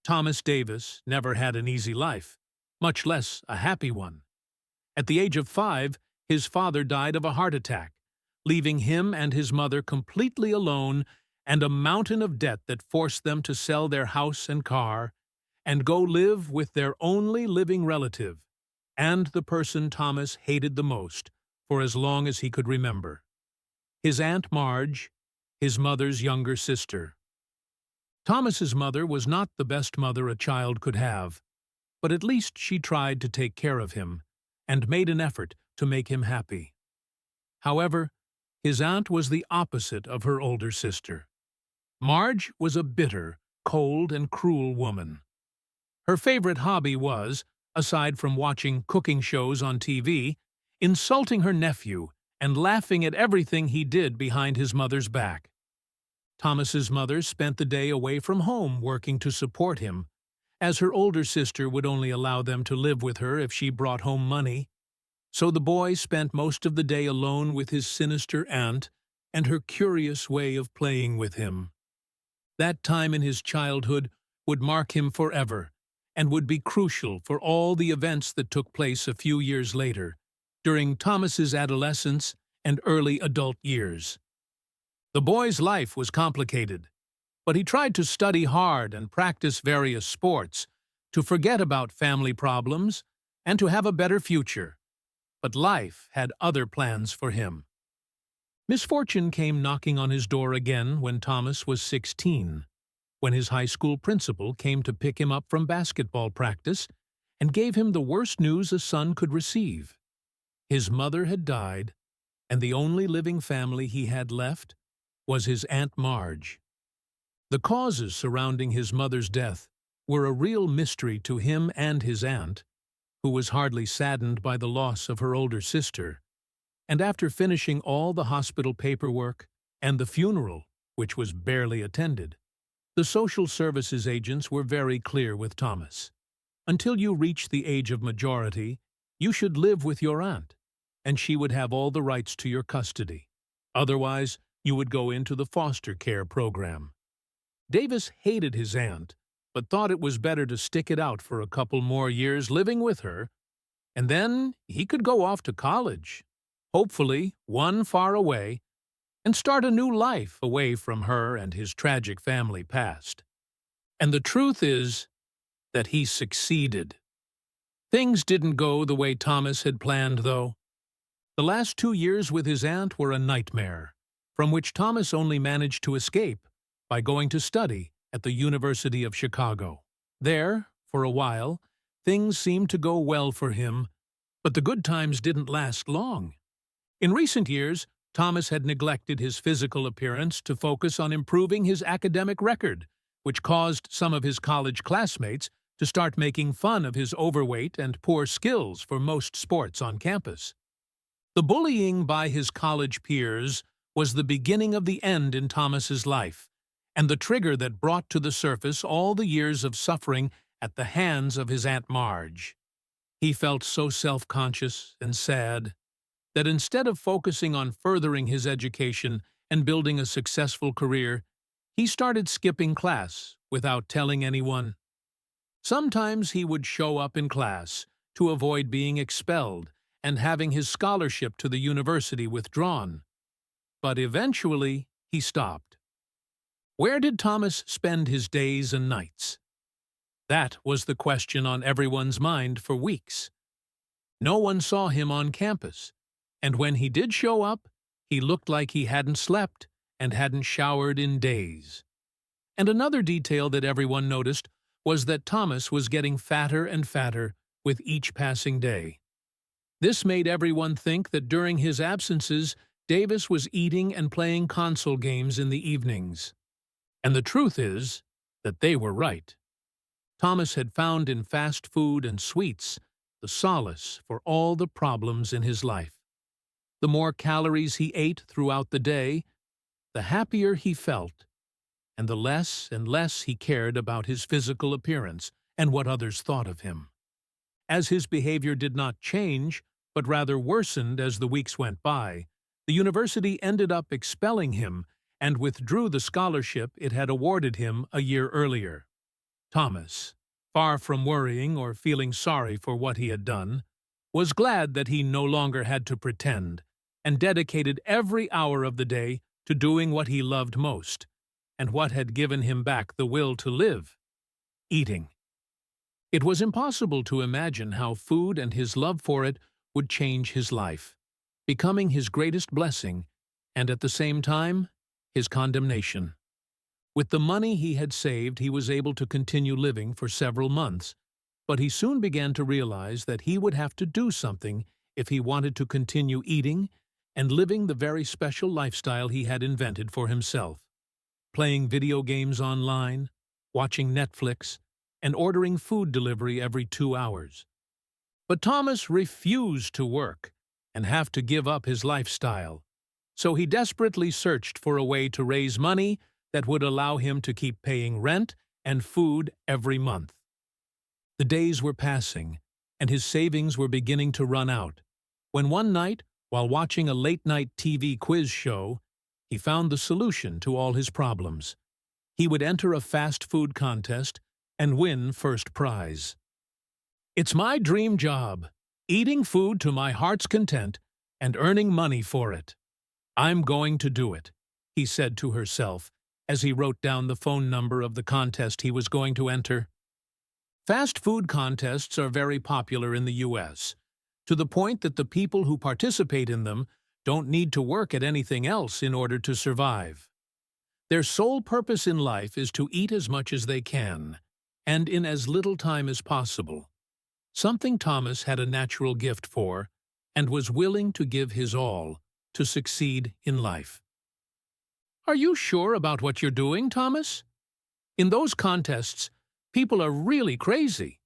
Thomas Davis never had an easy life, much less a happy one. At the age of 5, his father died of a heart attack, leaving him and his mother completely alone and a mountain of debt that forced them to sell their house and car and go live with their only living relative, and the person Thomas hated the most for as long as he could remember. His Aunt Marge, his mother's younger sister. Thomas's mother was not the best mother a child could have, but at least she tried to take care of him and made an effort to make him happy. However, his aunt was the opposite of her older sister. Marge was a bitter, cold, and cruel woman. Her favorite hobby was, aside from watching cooking shows on TV, insulting her nephew and laughing at everything he did behind his mother's back. Thomas's mother spent the day away from home working to support him, as her older sister would only allow them to live with her if she brought home money. So the boy spent most of the day alone with his sinister aunt and her curious way of playing with him. That time in his childhood would mark him forever and would be crucial for all the events that took place a few years later, during Thomas's adolescence and early adult years. The boy's life was complicated, but he tried to study hard and practice various sports to forget about family problems and to have a better future. But life had other plans for him. Misfortune came knocking on his door again when Thomas was 16, when his high school principal came to pick him up from basketball practice and gave him the worst news a son could receive. His mother had died, and the only living family he had left was his Aunt Marge. The causes surrounding his mother's death were a real mystery to him and his aunt, who was hardly saddened by the loss of her older sister. And after finishing all the hospital paperwork and the funeral, which was barely attended, the social services agents were very clear with Thomas. Until you reach the age of majority, you should live with your aunt, and she would have all the rights to your custody. Otherwise, you would go into the foster care program. Davis hated his aunt, but thought it was better to stick it out for a couple more years living with her, and then he could go off to college, hopefully one far away, and start a new life away from her and his tragic family past. And the truth is that he succeeded. Things didn't go the way Thomas had planned, though. The last 2 years with his aunt were a nightmare, from which Thomas only managed to escape by going to study at the University of Chicago. There, for a while, things seemed to go well for him, but the good times didn't last long. In recent years, Thomas had neglected his physical appearance to focus on improving his academic record, which caused some of his college classmates to start making fun of his overweight and poor skills for most sports on campus. The bullying by his college peers was the beginning of the end in Thomas's life, and the trigger that brought to the surface all the years of suffering at the hands of his Aunt Marge. He felt so self-conscious and sad that instead of focusing on furthering his education and building a successful career, he started skipping class without telling anyone. Sometimes he would show up in class to avoid being expelled and having his scholarship to the university withdrawn. But eventually, he stopped. Where did Thomas spend his days and nights? That was the question on everyone's mind for weeks. No one saw him on campus, and when he did show up, he looked like he hadn't slept and hadn't showered in days. And another detail that everyone noticed was that Thomas was getting fatter and fatter with each passing day. This made everyone think that during his absences, Davis was eating and playing console games in the evenings. And the truth is that they were right. Thomas had found in fast food and sweets the solace for all the problems in his life. The more calories he ate throughout the day, the happier he felt, and the less and less he cared about his physical appearance and what others thought of him. As his behavior did not change, but rather worsened as the weeks went by, the university ended up expelling him and withdrew the scholarship it had awarded him a year earlier. Thomas, far from worrying or feeling sorry for what he had done, was glad that he no longer had to pretend, and dedicated every hour of the day to doing what he loved most, and what had given him back the will to live: eating. It was impossible to imagine how food and his love for it would change his life, becoming his greatest blessing, and at the same time, his condemnation. With the money he had saved, he was able to continue living for several months, but he soon began to realize that he would have to do something if he wanted to continue eating and living the very special lifestyle he had invented for himself: playing video games online, watching Netflix, and ordering food delivery every 2 hours. But Thomas refused to work and have to give up his lifestyle, so he desperately searched for a way to raise money that would allow him to keep paying rent and food every month. The days were passing, and his savings were beginning to run out, when one night, while watching a late-night TV quiz show, he found the solution to all his problems. He would enter a fast food contest and win first prize. "It's my dream job, eating food to my heart's content and earning money for it. I'm going to do it," he said to herself as he wrote down the phone number of the contest he was going to enter. Fast food contests are very popular in the U.S., to the point that the people who participate in them don't need to work at anything else in order to survive. Their sole purpose in life is to eat as much as they can, and in as little time as possible, something Thomas had a natural gift for and was willing to give his all to succeed in life. "Are you sure about what you're doing, Thomas? In those contests, people are really crazy.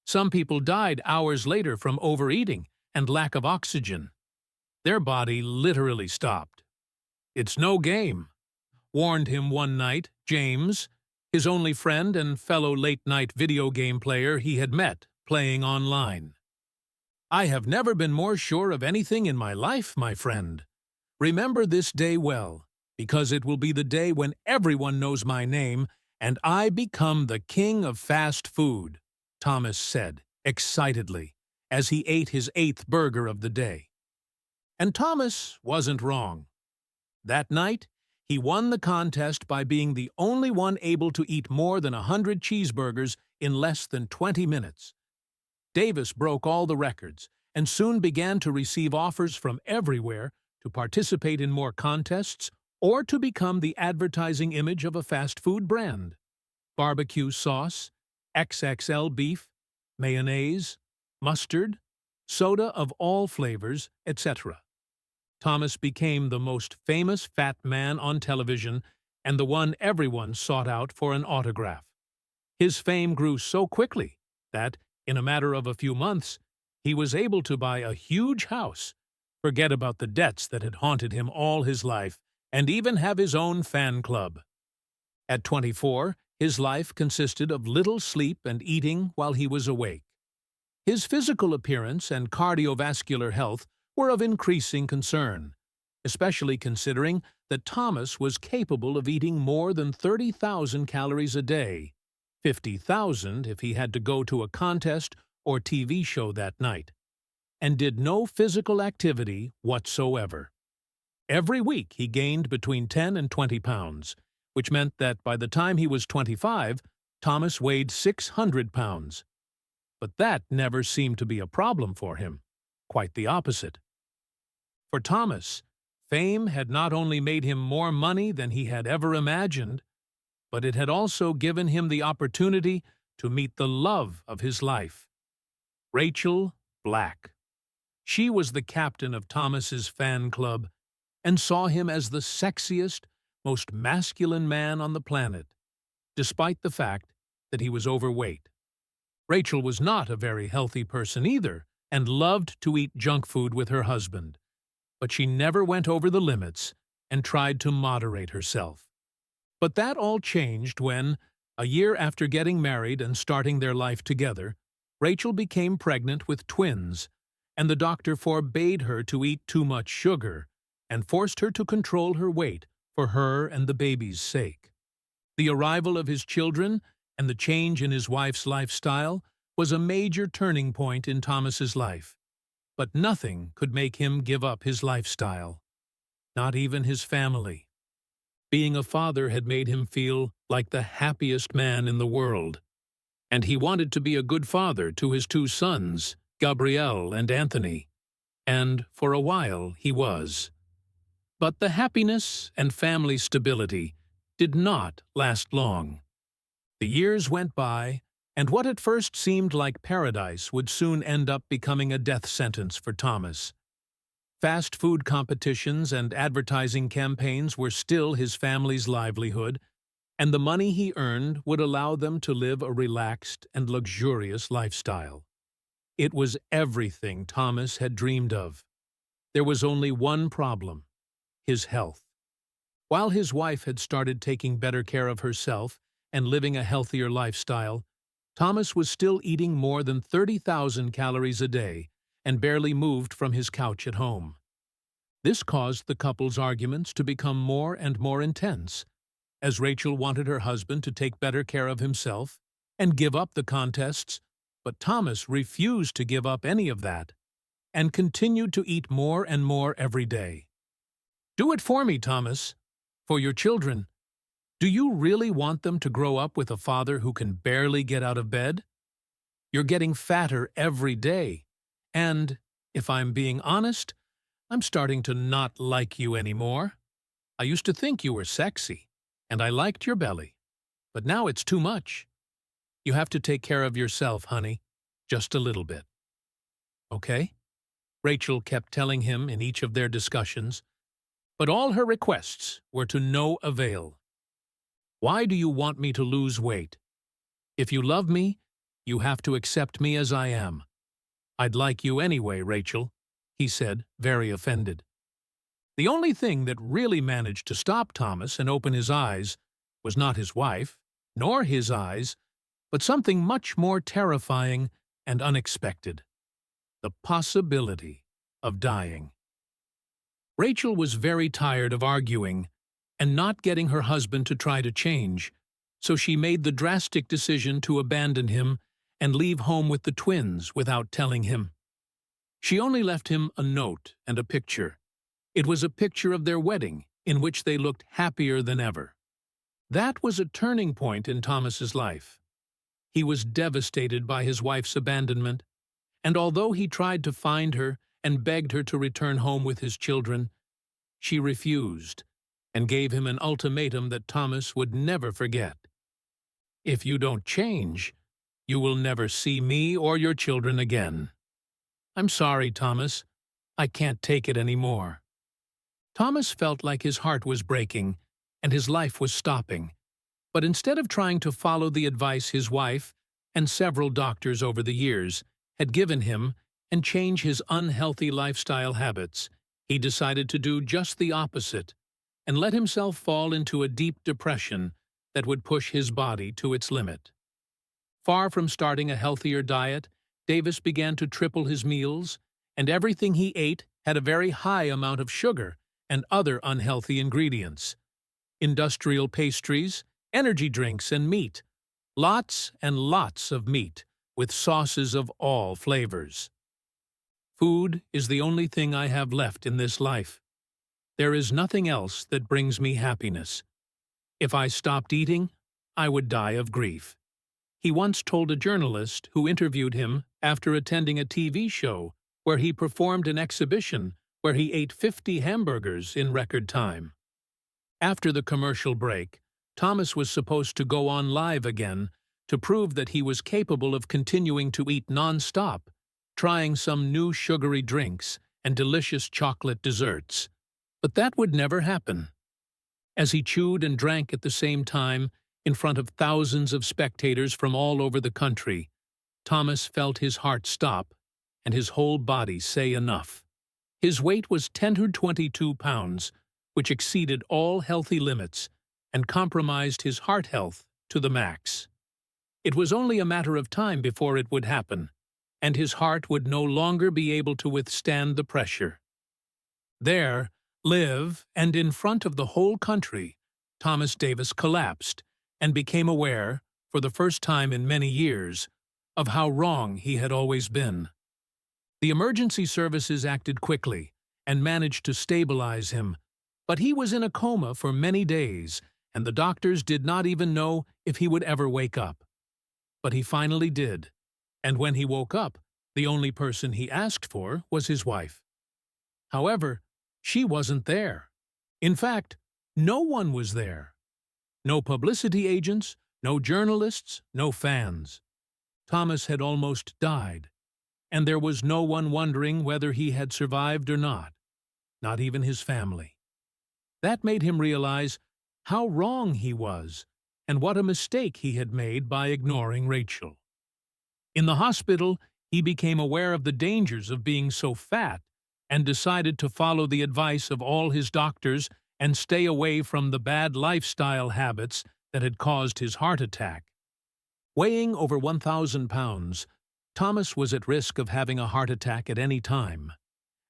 Some people died hours later from overeating and lack of oxygen. Their body literally stopped. It's no game," warned him one night James, his only friend and fellow late-night video game player he had met playing online. "I have never been more sure of anything in my life, my friend. Remember this day well, because it will be the day when everyone knows my name and I become the king of fast food," Thomas said excitedly as he ate his 8th burger of the day. And Thomas wasn't wrong. That night, he won the contest by being the only one able to eat more than 100 cheeseburgers in less than 20 minutes. Davis broke all the records and soon began to receive offers from everywhere to participate in more contests or to become the advertising image of a fast food brand. Barbecue sauce, XXL beef, mayonnaise, mustard, soda of all flavors, etc. Thomas became the most famous fat man on television and the one everyone sought out for an autograph. His fame grew so quickly that, in a matter of a few months, he was able to buy a huge house, forget about the debts that had haunted him all his life, and even have his own fan club. At 24, his life consisted of little sleep and eating while he was awake. His physical appearance and cardiovascular health were of increasing concern, especially considering that Thomas was capable of eating more than 30,000 calories a day, 50,000 if he had to go to a contest or TV show that night, and did no physical activity whatsoever. Every week he gained between 10 and 20 pounds, which meant that by the time he was 25, Thomas weighed 600 pounds. But that never seemed to be a problem for him. Quite the opposite. For Thomas, fame had not only made him more money than he had ever imagined, but it had also given him the opportunity to meet the love of his life, Rachel Black. She was the captain of Thomas's fan club and saw him as the sexiest, most masculine man on the planet, despite the fact that he was overweight. Rachel was not a very healthy person either and loved to eat junk food with her husband, but she never went over the limits and tried to moderate herself. But that all changed when, a year after getting married and starting their life together, Rachel became pregnant with twins, and the doctor forbade her to eat too much sugar and forced her to control her weight for her and the baby's sake. The arrival of his children and the change in his wife's lifestyle was a major turning point in Thomas's life. But nothing could make him give up his lifestyle, not even his family. Being a father had made him feel like the happiest man in the world, and he wanted to be a good father to his two sons, Gabrielle and Anthony, and for a while he was. But the happiness and family stability did not last long. The years went by, and what at first seemed like paradise would soon end up becoming a death sentence for Thomas. Fast food competitions and advertising campaigns were still his family's livelihood, and the money he earned would allow them to live a relaxed and luxurious lifestyle. It was everything Thomas had dreamed of. There was only one problem: his health. While his wife had started taking better care of herself and living a healthier lifestyle, Thomas was still eating more than 30,000 calories a day and barely moved from his couch at home. This caused the couple's arguments to become more and more intense, as Rachel wanted her husband to take better care of himself and give up the contests, but Thomas refused to give up any of that and continued to eat more and more every day. "Do it for me, Thomas. For your children. Do you really want them to grow up with a father who can barely get out of bed? You're getting fatter every day, and, if I'm being honest, I'm starting to not like you anymore. I used to think you were sexy, and I liked your belly, but now it's too much. You have to take care of yourself, honey, just a little bit." "Okay?" Rachel kept telling him in each of their discussions, but all her requests were to no avail. "Why do you want me to lose weight? If you love me, you have to accept me as I am. I'd like you anyway, Rachel," he said, very offended. The only thing that really managed to stop Thomas and open his eyes was not his wife, nor his eyes, but something much more terrifying and unexpected: the possibility of dying. Rachel was very tired of arguing and not getting her husband to try to change, so she made the drastic decision to abandon him and leave home with the twins without telling him. She only left him a note and a picture. It was a picture of their wedding, in which they looked happier than ever. That was a turning point in Thomas's life. He was devastated by his wife's abandonment, and although he tried to find her and begged her to return home with his children, she refused and gave him an ultimatum that Thomas would never forget. "If you don't change, you will never see me or your children again. I'm sorry, Thomas. I can't take it anymore." Thomas felt like his heart was breaking and his life was stopping, but instead of trying to follow the advice his wife and several doctors over the years had given him and change his unhealthy lifestyle habits, he decided to do just the opposite and let himself fall into a deep depression that would push his body to its limit. Far from starting a healthier diet, Davis began to triple his meals, and everything he ate had a very high amount of sugar and other unhealthy ingredients. Industrial pastries, energy drinks, and meat. Lots and lots of meat, with sauces of all flavors. "Food is the only thing I have left in this life. There is nothing else that brings me happiness. If I stopped eating, I would die of grief," he once told a journalist who interviewed him after attending a TV show where he performed an exhibition where he ate 50 hamburgers in record time. After the commercial break, Thomas was supposed to go on live again to prove that he was capable of continuing to eat non-stop, trying some new sugary drinks and delicious chocolate desserts. But that would never happen. As he chewed and drank at the same time, in front of thousands of spectators from all over the country, Thomas felt his heart stop and his whole body say enough. His weight was 122 pounds, which exceeded all healthy limits and compromised his heart health to the max. It was only a matter of time before it would happen, and his heart would no longer be able to withstand the pressure. There, live, and in front of the whole country, Thomas Davis collapsed and became aware, for the first time in many years, of how wrong he had always been. The emergency services acted quickly and managed to stabilize him, but he was in a coma for many days, and the doctors did not even know if he would ever wake up. But he finally did, and when he woke up, the only person he asked for was his wife. However, she wasn't there. In fact, no one was there. No publicity agents, no journalists, no fans. Thomas had almost died, and there was no one wondering whether he had survived or not even his family. That made him realize how wrong he was and what a mistake he had made by ignoring Rachel. In the hospital, he became aware of the dangers of being so fat and decided to follow the advice of all his doctors and stay away from the bad lifestyle habits that had caused his heart attack. Weighing over 1,000 pounds, Thomas was at risk of having a heart attack at any time,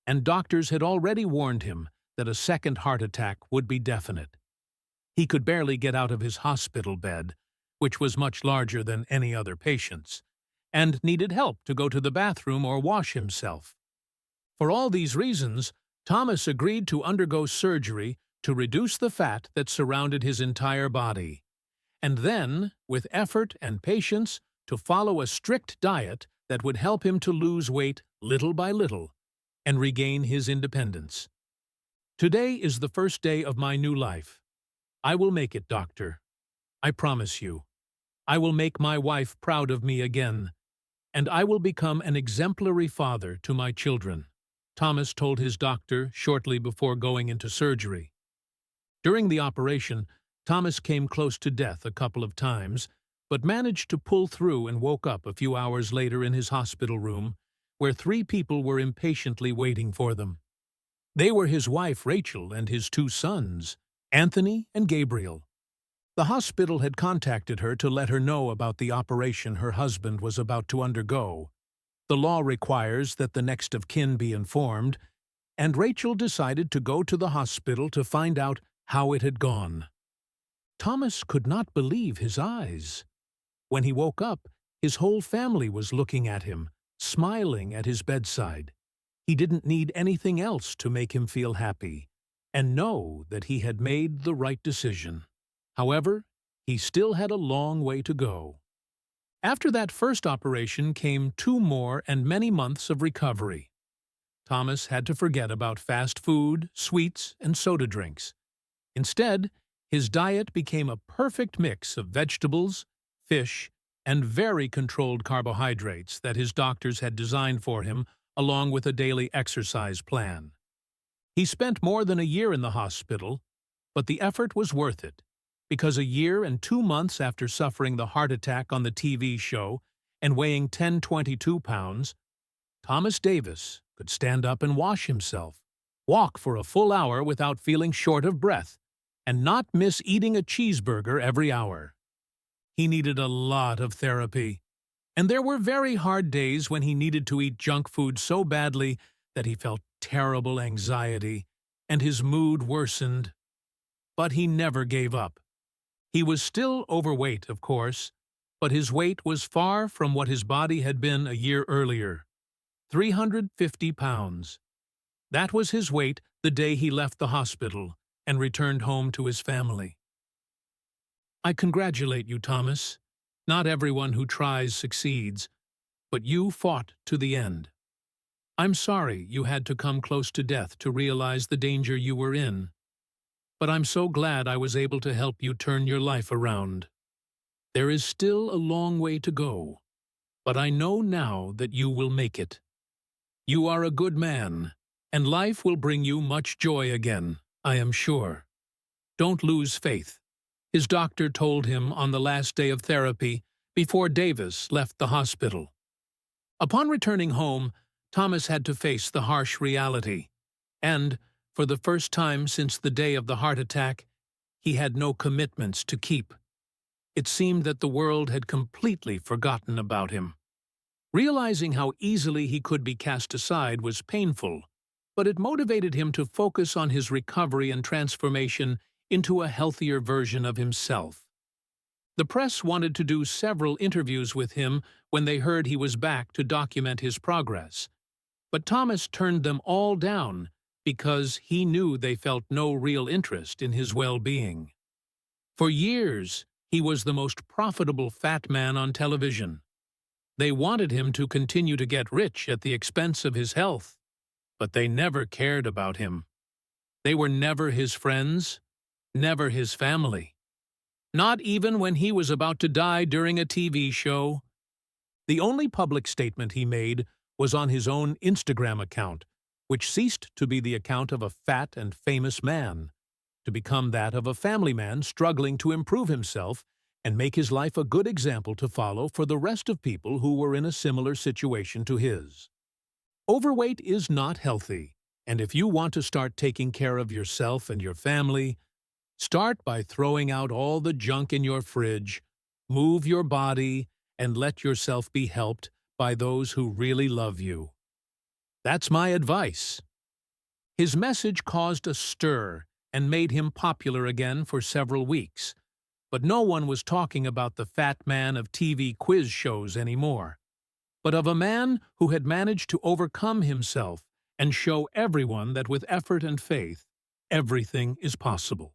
and doctors had already warned him that a second heart attack would be definite. He could barely get out of his hospital bed, which was much larger than any other patient's, and needed help to go to the bathroom or wash himself. For all these reasons, Thomas agreed to undergo surgery to reduce the fat that surrounded his entire body, and then, with effort and patience, to follow a strict diet that would help him to lose weight little by little and regain his independence. Today is the first day of my new life. I will make it, doctor. I promise you. I will make my wife proud of me again, and I will become an exemplary father to my children, Thomas told his doctor shortly before going into surgery. During the operation, Thomas came close to death a couple of times, but managed to pull through and woke up a few hours later in his hospital room, where 3 people were impatiently waiting for them. They were his wife Rachel and his 2 sons, Anthony and Gabriel. The hospital had contacted her to let her know about the operation her husband was about to undergo. The law requires that the next of kin be informed, and Rachel decided to go to the hospital to find out how it had gone. Thomas could not believe his eyes. When he woke up, his whole family was looking at him, smiling at his bedside. He didn't need anything else to make him feel happy, and know that he had made the right decision. However, he still had a long way to go. After that first operation came 2 more and many months of recovery. Thomas had to forget about fast food, sweets, and soda drinks. Instead, his diet became a perfect mix of vegetables, fish, and very controlled carbohydrates that his doctors had designed for him, along with a daily exercise plan. He spent more than a year in the hospital, but the effort was worth it, because a year and 2 months after suffering the heart attack on the TV show and weighing 1,022 pounds, Thomas Davis could stand up and wash himself, walk for a full hour without feeling short of breath, and not miss eating a cheeseburger every hour. He needed a lot of therapy, and there were very hard days when he needed to eat junk food so badly that he felt terrible anxiety, and his mood worsened. But he never gave up. He was still overweight, of course, but his weight was far from what his body had been a year earlier, 350 pounds. That was his weight the day he left the hospital and returned home to his family. I congratulate you, Thomas. Not everyone who tries succeeds, but you fought to the end. I'm sorry you had to come close to death to realize the danger you were in, but I'm so glad I was able to help you turn your life around. There is still a long way to go, but I know now that you will make it. You are a good man, and life will bring you much joy again, I am sure. Don't lose faith, his doctor told him on the last day of therapy before Davis left the hospital. Upon returning home, Thomas had to face the harsh reality, and, for the first time since the day of the heart attack, he had no commitments to keep. It seemed that the world had completely forgotten about him. Realizing how easily he could be cast aside was painful, but it motivated him to focus on his recovery and transformation into a healthier version of himself. The press wanted to do several interviews with him when they heard he was back to document his progress. But Thomas turned them all down because he knew they felt no real interest in his well-being. For years, he was the most profitable fat man on television. They wanted him to continue to get rich at the expense of his health, but they never cared about him. They were never his friends, never his family. Not even when he was about to die during a TV show. The only public statement he made was on his own Instagram account, which ceased to be the account of a fat and famous man, to become that of a family man struggling to improve himself and make his life a good example to follow for the rest of people who were in a similar situation to his. Overweight is not healthy, and if you want to start taking care of yourself and your family, start by throwing out all the junk in your fridge, move your body, and let yourself be helped by those who really love you. That's my advice. His message caused a stir and made him popular again for several weeks, but no one was talking about the fat man of TV quiz shows anymore, but of a man who had managed to overcome himself and show everyone that with effort and faith, everything is possible.